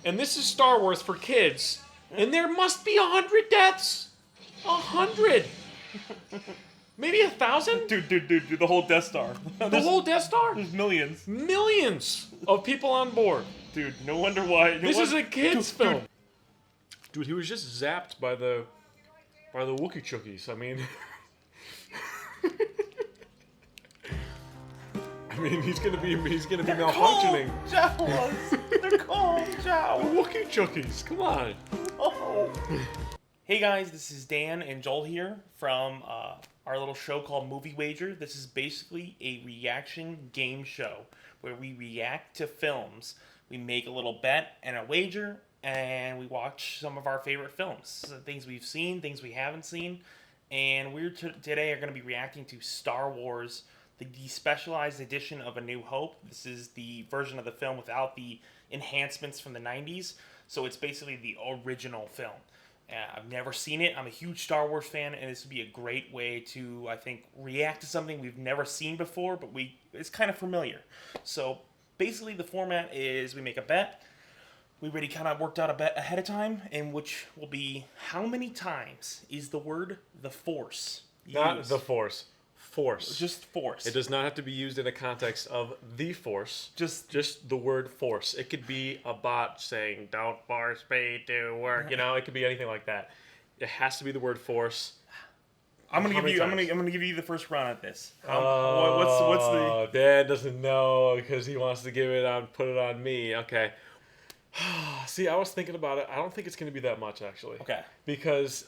and this is Star Wars for kids, and there must be 100 deaths. 100. Maybe 1,000? Dude, the whole Death Star. The whole Death Star? There's millions. Millions of people on board. Dude, no wonder why. This is a kid's film. Dude, he was just zapped by the Wookiee Chookies. I mean... he's gonna be malfunctioning. Jawas. They're called Jawas. Wookiee Chookies, come on. Oh. Hey guys, this is Dan and Joel here from our little show called Movie Wager. This is basically a reaction game show where we react to films. We make a little bet and a wager, and we watch some of our favorite films. So things we've seen, things we haven't seen. And we're today are going to be reacting to Star Wars, the despecialized edition of A New Hope. This is the version of the film without the enhancements from the 90s. So it's basically the original film. I've never seen it. I'm a huge Star Wars fan, and this would be a great way to, I think, react to something we've never seen before, but it's kind of familiar. So basically the format is we make a bet. We already kind of worked out a bet ahead of time, in which will be how many times is the word the Force used? Not the Force. Force. Just Force. It does not have to be used in a context of the Force. Just the word Force. It could be a bot saying, "Don't force me to work." You know, it could be anything like that. It has to be the word Force. I'm gonna give you the first run at this. What's the? Dad doesn't know because he wants to put it on me. Okay. See, I was thinking about it. I don't think it's gonna be that much actually. Okay. Because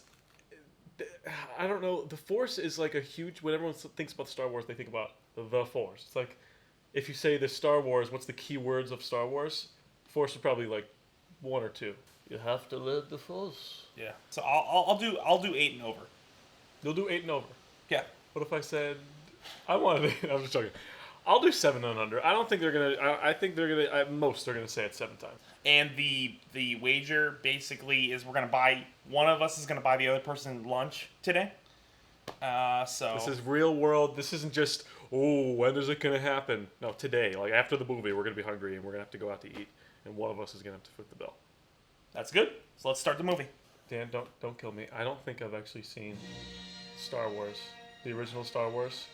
I don't know. The Force is like a huge. When everyone thinks about Star Wars, they think about the Force. It's like if you say the Star Wars, what's the key words of Star Wars? Force is probably like one or two. You have to live the Force. Yeah. So I'll do 8 and over. You'll do 8 and over. Yeah. What if I said I wanted? I'm just joking. I'll do 7 and under. I don't think they're gonna. I think they're gonna. At most, they're gonna say it 7 times. And the wager basically is we're gonna buy. One of us is gonna buy the other person lunch today. So this is real world. This isn't just when is it gonna happen? No, today. Like after the movie, we're gonna be hungry and we're gonna have to go out to eat, and one of us is gonna have to foot the bill. That's good. So let's start the movie. Dan, don't kill me. I don't think I've actually seen Star Wars, the original Star Wars,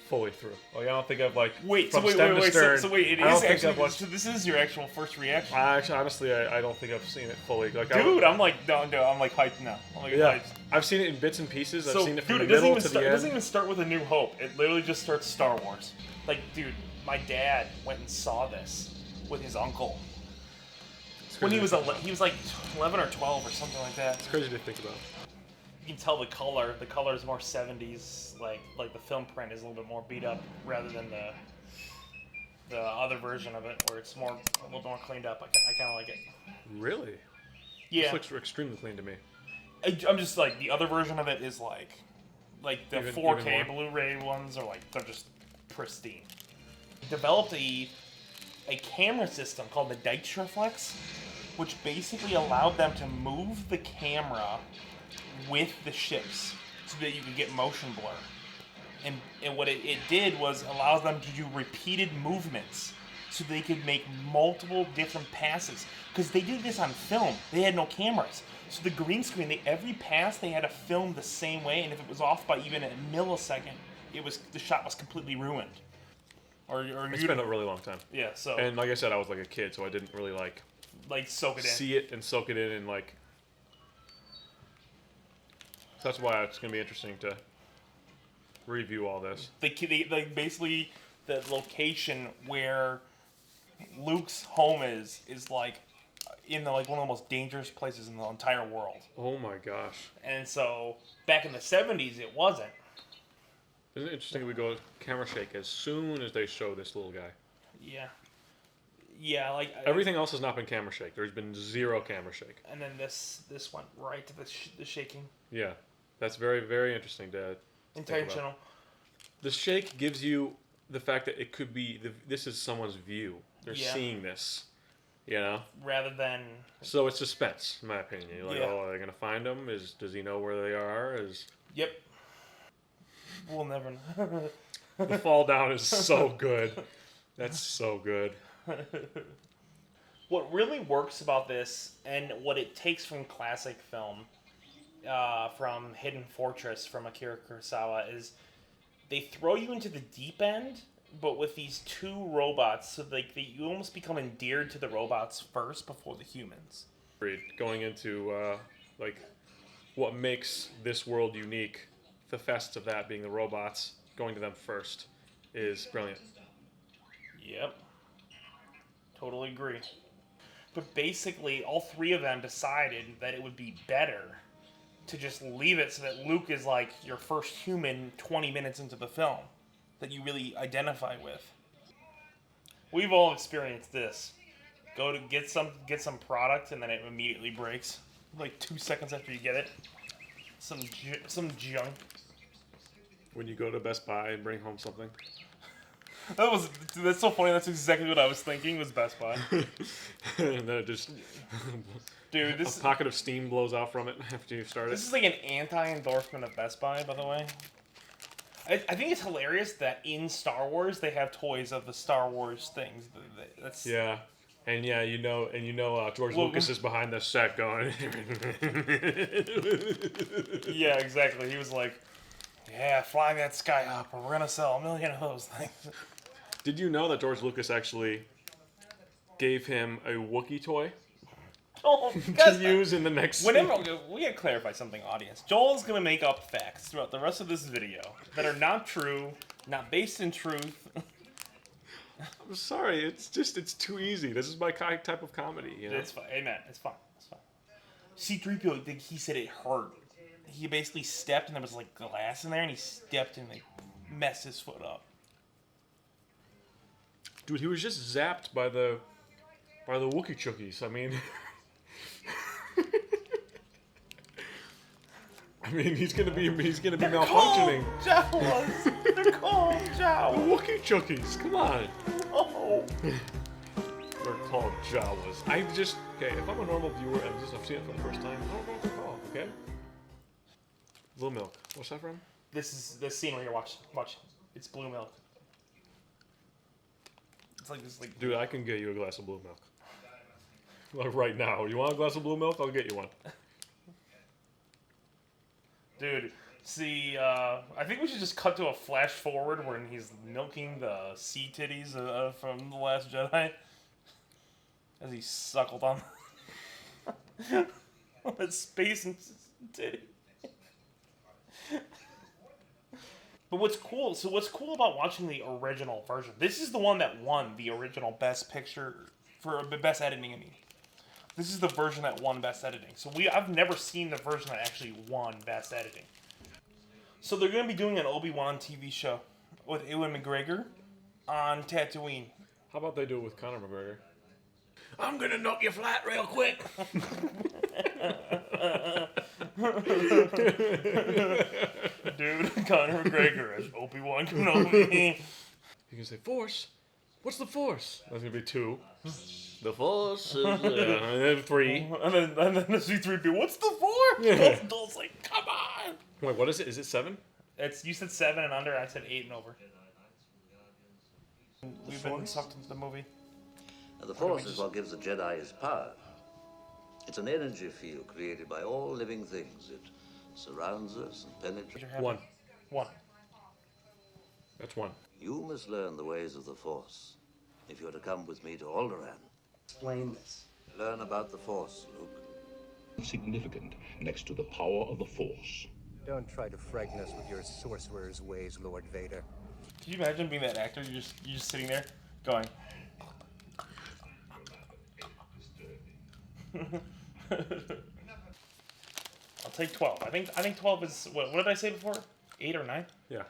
fully through. Like I don't think I've like wait. From So wait, stem wait, to wait. stern, So wait. It I don't is think actually. I've watched. So this is your actual first reaction. Honestly, I don't think I've seen it fully. Like Dude, I'm like no, I'm like hyped now. I'm like hyped. I've seen it in bits and pieces. I've So, seen it from dude, the it middle to the it end. doesn't even start with A New Hope. It literally just starts Star Wars. Like, dude, my dad went and saw this with his uncle when he was like 11 or 12 or something like that. It's crazy to think about. You can tell the color. The color is more 70s. Like the film print is a little bit more beat up rather than the other version of it where it's a little more cleaned up. I kind of like it. Really? Yeah. This looks extremely clean to me. I'm just like the other version of it is like the Even 4K more? Blu-ray ones are like they're just pristine. Developed a camera system called the Deichtraflex, which basically allowed them to move the camera with the ships so that you could get motion blur. And what it did was allows them to do repeated movements so they could make multiple different passes. Because they did this on film. They had no cameras. So the green screen, every pass they had to film the same way, and if it was off by even a millisecond, the shot was completely ruined. It's been a really long time. Yeah, so And like I said, I was like a kid, so I didn't really like soak it in. see it and soak it in and like. So that's why it's gonna be interesting to review all this. Basically the location where Luke's home is like in one of the most dangerous places in the entire world. Oh my gosh! And so back in the 70s, it wasn't. Isn't it interesting? We go camera shake as soon as they show this little guy. Yeah, like everything else has not been camera shake. There's been zero camera shake. And then this went right to the shaking. Yeah, that's very very interesting to intentional. The shake gives you the fact that it could be this is someone's view. They're seeing this, you know. Rather than. So it's suspense, in my opinion. You're like, oh, are they gonna find him? Does he know where they are? Yep. We'll never know. The fall down is so good. That's so good. What really works about this, and what it takes from classic film, from Hidden Fortress from Akira Kurosawa, is they throw you into the deep end, but with these two robots, so like you almost become endeared to the robots first before the humans. Going into like what makes this world unique, the facets of that being the robots, going to them first, is brilliant. Yep. Totally agree. But basically, all three of them decided that it would be better to just leave it so that Luke is like your first human 20 minutes into the film that you really identify with. We've all experienced this. Go to get some product and then it immediately breaks. Like 2 seconds after you get it. Some junk. When you go to Best Buy and bring home something. That's so funny. That's exactly what I was thinking was Best Buy. And then it just... Dude, a pocket of steam blows out from it after you start it. This is like an anti-endorsement of Best Buy, by the way. I think it's hilarious that in Star Wars they have toys of the Star Wars things. That's yeah. And yeah, George Lucas is behind the set going. Yeah, exactly. He was like, "Yeah, fly that Skyhopper. We're gonna sell 1 million of those things." Did you know that George Lucas actually gave him a Wookiee toy Oh, to use in the next? Whenever we gotta clarify something, audience. Joel's gonna make up facts throughout the rest of this video that are not true, not based in truth. I'm sorry, it's too easy. This is my type of comedy. You know? It's fine. Amen. It's fine. It's fine. C-3PO, he said it hurt. He basically stepped and there was like glass in there, and he stepped and they messed his foot up. Dude, he was just zapped by the Wookiee Chookies. I mean, he's gonna be malfunctioning. Jawas. They're called Jawas. Wookiee Chookies. Come on. Oh. They're called Jawas. If I'm a normal viewer and I've seen it for the first time, I don't know what they're called. Okay. Blue Milk. What's that from? This is the scene where you're watching. Watch. It's blue milk. It's like this, like. Dude, I can get you a glass of blue milk. Like right now. You want a glass of blue milk? I'll get you one. Dude, see, I think we should just cut to a flash forward when he's milking the sea titties from The Last Jedi. As he suckled on that space and titty. But what's cool about watching the original version, this is the one that won the original Best Picture, for Best Editing, I mean. This is the version that won Best Editing. So I've never seen the version that actually won Best Editing. So they're going to be doing an Obi-Wan TV show with Ewan McGregor on Tatooine. How about they do it with Conor McGregor? I'm gonna knock you flat real quick. Dude, Conor McGregor as Obi-Wan Kenobi. You can say, Force? What's the Force? That's gonna be 2. The Force is... and then 3. And then the C-3PO, what's the Force? Yeah. Dul's like, come on. Wait, what is it? Is it 7? You said 7 and under, I said 8 and over. We've been sucked into the movie. Now, the Force is what gives the Jedi his power. It's an energy field created by all living things. It surrounds us and penetrates. 1. 1. That's 1. You must learn the ways of the Force if you're to come with me to Alderaan. Explain this. Learn about the Force, Luke. Significant next to the power of the Force. Don't try to frighten us with your sorcerer's ways, Lord Vader. Can you imagine being that actor? You're just sitting there going. I'll take 12. I think 12 is what did I say before? 8 or 9? Yeah.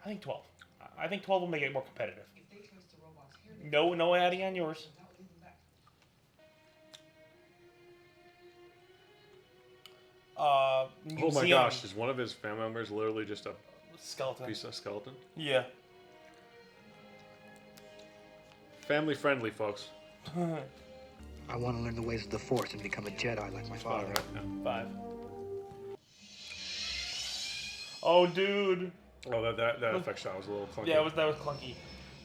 I think 12. I think 12 will make it more competitive. No Addy on yours. Oh my gosh, is one of his family members literally just a skeleton? Piece of skeleton? Yeah. Family friendly, folks. I want to learn the ways of the Force and become a Jedi like my father. Right, yeah. 5. Oh, dude. Oh, that effect shot was a little clunky. Yeah, that was clunky.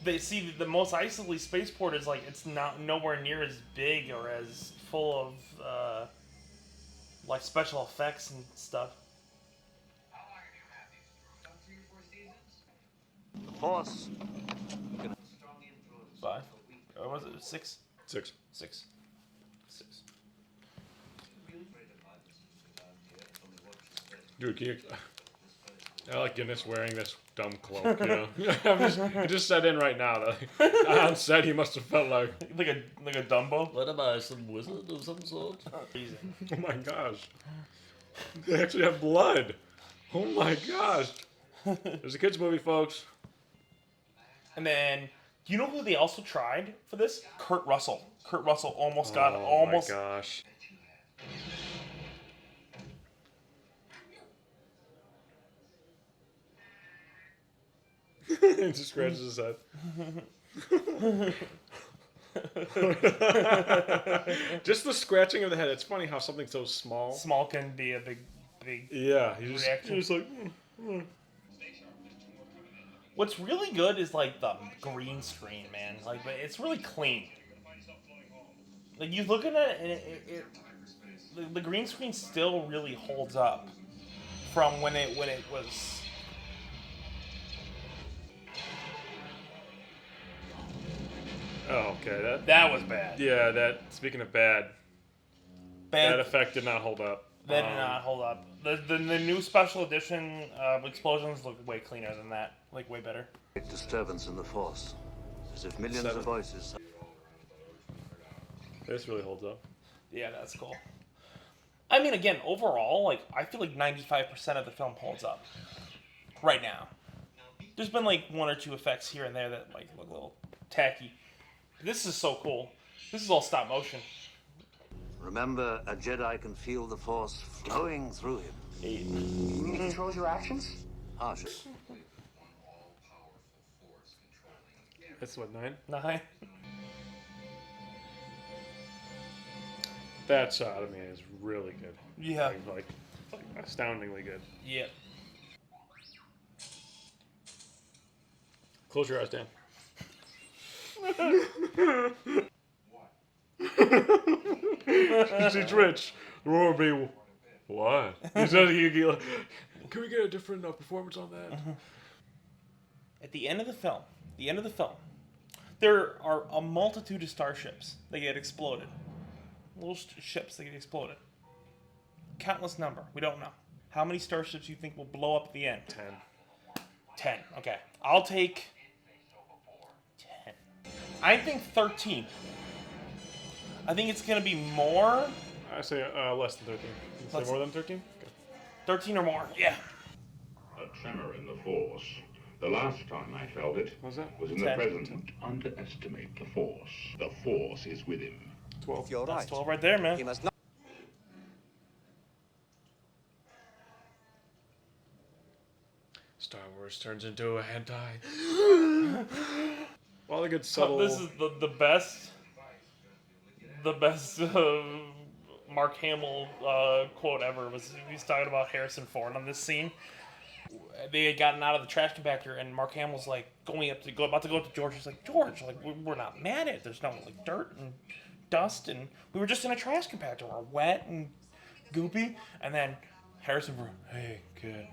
They see the Mos Eisley spaceport is like it's not nowhere near as big or as full of like special effects and stuff. The Force. 5. Or was it 6? 6. 6. 6. Dude, can you... I like Guinness wearing this dumb cloak, you know? I just set in right now that on set he must have felt like... Like a Dumbo. What am I, some wizard of some sort? Oh my gosh. They actually have blood. Oh my gosh. There's a kids movie, folks. And then, do you know who they also tried for this? Kurt Russell. Kurt Russell almost got Oh my gosh. He just scratches his head. Just the scratching of the head. It's funny how something so small. Small can be a big. Yeah, he's Reaction. just like. What's really good is like the green screen, man. Like it's really clean. Like you look at it, and the green screen still really holds up from when it was. Oh, okay. That was bad. Yeah, that. Speaking of bad, Bad. that effect did not hold up. That did not hold up. The new special edition explosions look way cleaner than that. Like way better. Disturbance in the Force. As if millions 7. of voices. This really holds up. Yeah, that's cool. I mean, again, overall, like I feel like 95% of the film holds up right now. There's been like 1 or 2 effects here and there that like look a little tacky. This is so cool. This is all stop motion. Remember, a Jedi can feel the Force flowing through him. Eight. He controls your actions? Harsher. That's what, 9? 9. That shot of me is really good. Yeah. Like astoundingly good. Yeah. Close your eyes, Dan. See Twitch. Roar be what? He said can we get a different performance on that? At the end of the film, there are a multitude of starships that get exploded. Little ships that get exploded. Countless number. We don't know. How many starships you think will blow up at the end? 10. 10. Okay. I'll take 10. I think 13. I think it's going to be more. I say less than 13. You say Less- more than 13? Okay. 13 or more. Yeah. A tremor in the Force. The last time I felt it What was that? was in the 10. present. Underestimate the Force. The Force is with him. 12. You're That's right. 12 right there, man. He must not. Star Wars turns into a hentai. All the good subtle. This is the best. The best Mark Hamill quote ever was he's talking about Harrison Ford on this scene. They had gotten out of the trash compactor, and Mark Hamill's like about to go up to George. He's like, George, like we're not mad at it. There's no like dirt and dust, and we were just in a trash compactor. We're wet and goopy. And then Harrison Ford, hey kid,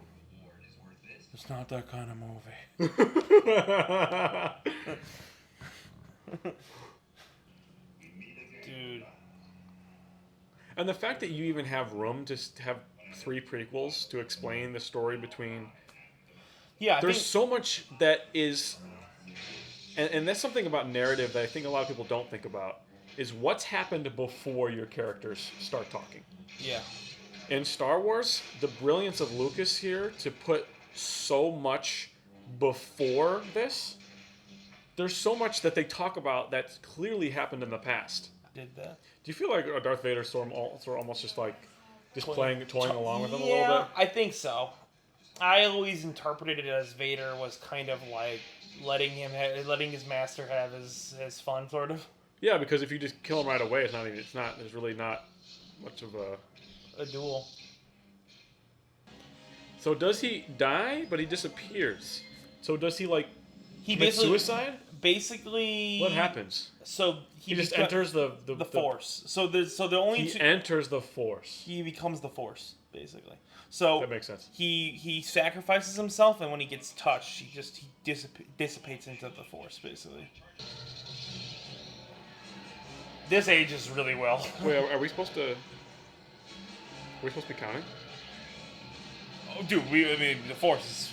it's not that kind of movie. Dude. And the fact that you even have room to have 3 prequels to explain the story between. Yeah, I There's think, so much that is. And that's something about narrative that I think a lot of people don't think about. Is what's happened before your characters start talking. yeah. In Star Wars, the brilliance of Lucas here to put so much before this. There's so much that they talk about that clearly happened in the past. Did that. Do you feel like Darth Vader sort of almost just like toying along with them a Yeah, little bit? I think so. I always interpreted it as Vader was kind of like letting his master have his fun, sort of. Yeah, because if you just kill him right away, there's really not much of a. A duel. So does he die? But he disappears. So does he like? he Commit basically suicide? basically What happens? So He just beco- enters the Force. So the only He two, enters the Force. he becomes the Force basically. So That makes sense. He sacrifices himself, and when he gets touched, he dissipates into the Force basically. This ages really well. Wait, are we supposed to? Are we supposed to be counting? Oh, dude, I mean, the Force is.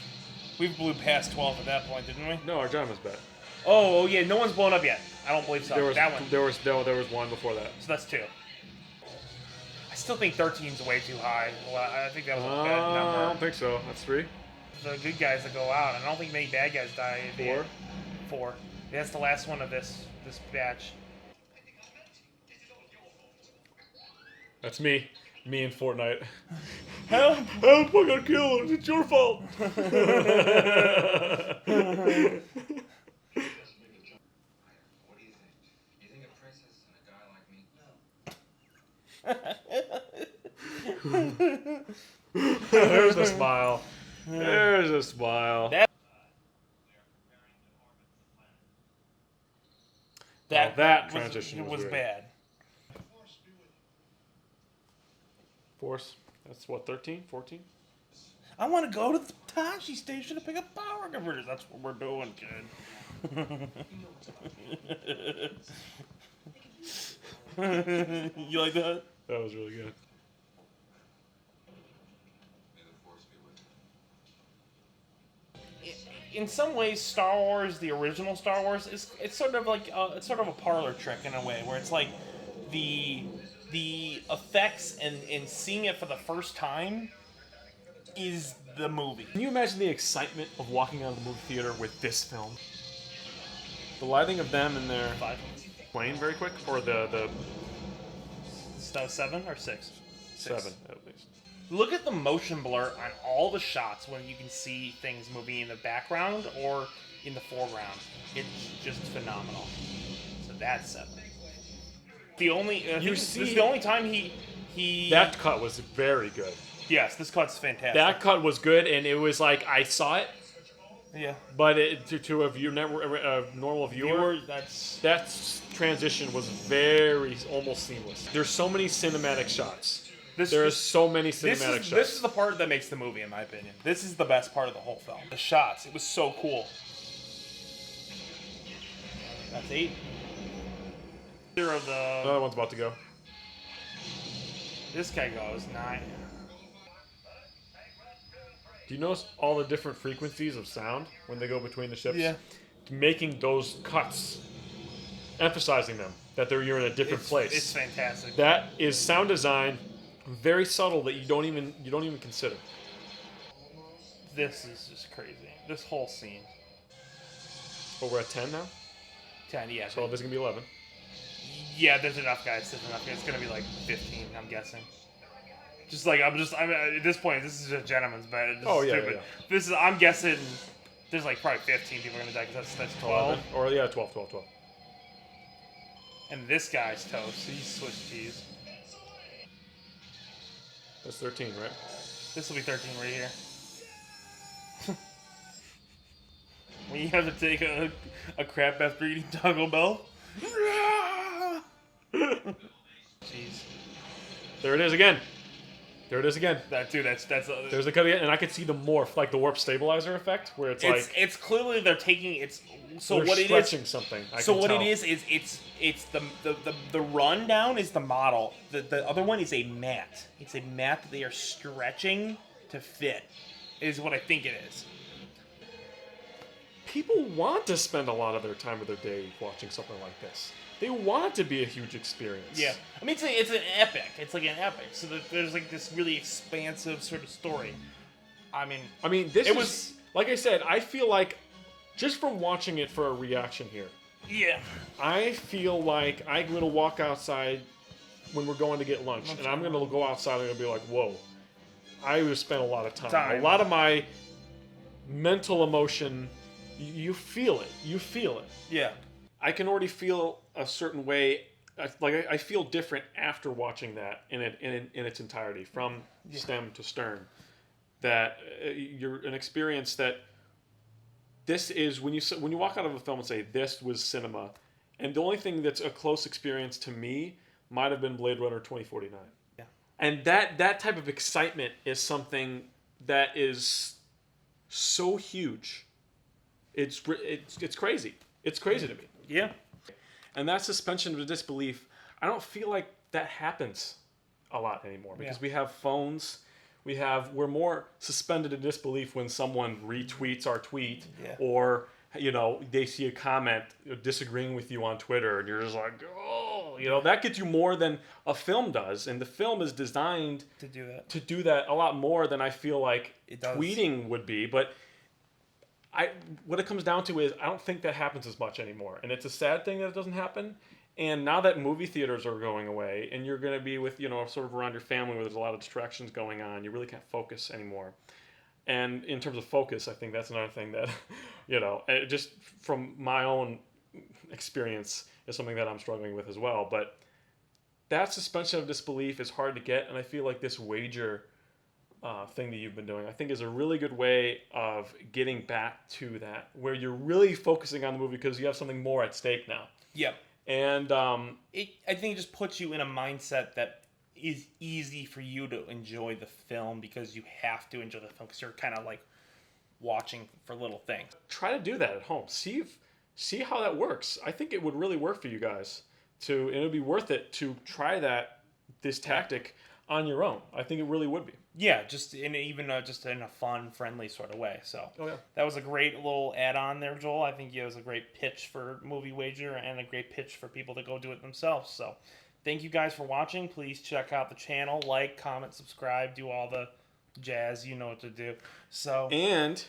We blew past 12 at that point, didn't we? No, our gentleman's bet. Oh, yeah, no one's blown up yet. I don't believe so. There was That one. There was one before that. So that's 2. I still think 13's way too high. Well, I think that was a bad I number. don't think so. That's 3. The good guys that go out. I don't think many bad guys die. At the 4. end. 4. That's the last one of this batch. That's me. Me in Fortnite. Help! Help! I got killed. It's your fault. What do you think? You think a princess and a guy like me? There's a smile. There's a smile. That transition was weird. bad. Force. That's what, 13? 14? I want to go to the Tashi station to pick up power converters. That's what we're doing, kid. You like that? That was really good. May the force be with you. In some ways, Star Wars, the original Star Wars, it's sort of like it's sort of a parlor trick in a way, where it's like the effects and seeing it for the first time is the movie. Can you imagine the excitement of walking out of the movie theater with this film? The lighting of them in their 5. plane very quick, or the So 7 or 6? 7 at least. Look at the motion blur on all the shots when you can see things moving in the background or in the foreground. It's just phenomenal. So that's 7. The only this is the only time he That cut was very good. yes, this cut's fantastic. That cut was good, and it was like I saw it, yeah. but to a normal viewer, that transition was very almost seamless. There's so many cinematic shots. There's so many cinematic shots. This is the part that makes the movie, in my opinion. This is the best part of the whole film. The shots. It was so cool. That's 8. Of the Another one's about to go. this guy goes 9. Do you notice all the different frequencies of sound when they go between the ships? Yeah. Making those cuts, emphasizing them, that you're in a different place. It's fantastic. That is sound design, very subtle that you don't even consider. This is just crazy. This whole scene. But we're at 10 now, 10, yeah. so this is gonna be 11. Yeah, there's enough guys. There's enough guys. It's gonna be like 15, I'm guessing. I'm at this point, this is just gentleman's bet. It's Oh, yeah, stupid. yeah. This is, I'm guessing, there's like probably 15 people are gonna die because that's 12. 11. Or yeah, 12. And this guy's toast. He's Swiss cheese. That's 13, right? This will be 13 right here. When you have to take a crap after eating Taco Bell. Jeez. There it is again. That's There's the cut again, and I could see the morph, like the warp stabilizer effect, where it's clearly they're taking it's so they're what it stretching is. something. So what it is it's the rundown is the model. The other one is a mat. It's a mat that they are stretching to fit. Is what I think it is. People want to spend a lot of their time of their day watching something like this. They want it to be a huge experience. Yeah, I mean it's an epic. It's like an epic. So there's like this really expansive sort of story. I mean, This It was was- like I said. I feel like just from watching it for a reaction here, yeah. I feel like I'm gonna walk outside when we're going to get lunch, and I'm gonna go outside and I'm gonna be like, "Whoa!" I have spent a lot of time. A lot of my mental emotion. You feel it. You feel it. Yeah. I can already feel a certain way. I feel different after watching that in its entirety, from stem to stern. That you're an experience that this is when you walk out of a film and say this was cinema, and the only thing that's a close experience to me might have been Blade Runner 2049. Yeah. And that type of excitement is something that is so huge. It's crazy. It's crazy to me. Yeah. And that suspension of disbelief, I don't feel like that happens a lot anymore because we have phones. We're more suspended in disbelief when someone retweets our tweet or they see a comment disagreeing with you on Twitter and you're just like, oh, that gets you more than a film does, and the film is designed to do that a lot more than I feel like tweeting would be. But what it comes down to is I don't think that happens as much anymore, and it's a sad thing that it doesn't happen. And now that movie theaters are going away, and you're going to be with sort of around your family where there's a lot of distractions going on, you really can't focus anymore. And in terms of focus, I think that's another thing that just from my own experience is something that I'm struggling with as well. But that suspension of disbelief is hard to get, and I feel like this wager thing that you've been doing, I think, is a really good way of getting back to that, where you're really focusing on the movie because you have something more at stake now. Yep. And I think it just puts you in a mindset that is easy for you to enjoy the film because you have to enjoy the film because you're kind of like watching for little things. Try to do that at home. See how that works. I think it would really work for you guys and it would be worth it to try this tactic on your own. I think it really would be. Yeah, just in a fun, friendly sort of way. So that was a great little add-on there, Joel. I think it was a great pitch for Movie Wager and a great pitch for people to go do it themselves. So thank you guys for watching. Please check out the channel, like, comment, subscribe, do all the jazz. You know what to do. So and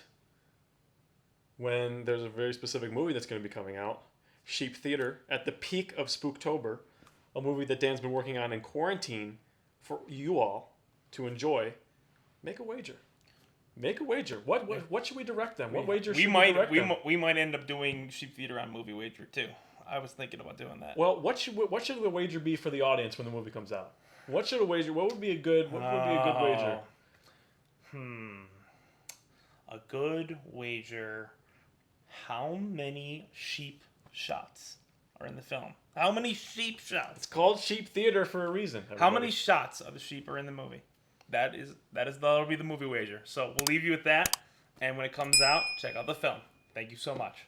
when there's a very specific movie that's going to be coming out, Sheep Theater at the peak of Spooktober, a movie that Dan's been working on in quarantine for you all to enjoy, make a wager. Make a wager. What should we direct them? What wager should we direct them? We might end up doing Sheep Theater on Movie Wager too. I was thinking about doing that. Well, what should the wager be for the audience when the movie comes out? What would be a good wager? A good wager. How many sheep shots are in the film? How many sheep shots? It's called Sheep Theater for a reason. Everybody. How many shots of the sheep are in the movie? That'll be the movie wager. So we'll leave you with that, and when it comes out, check out the film. Thank you so much.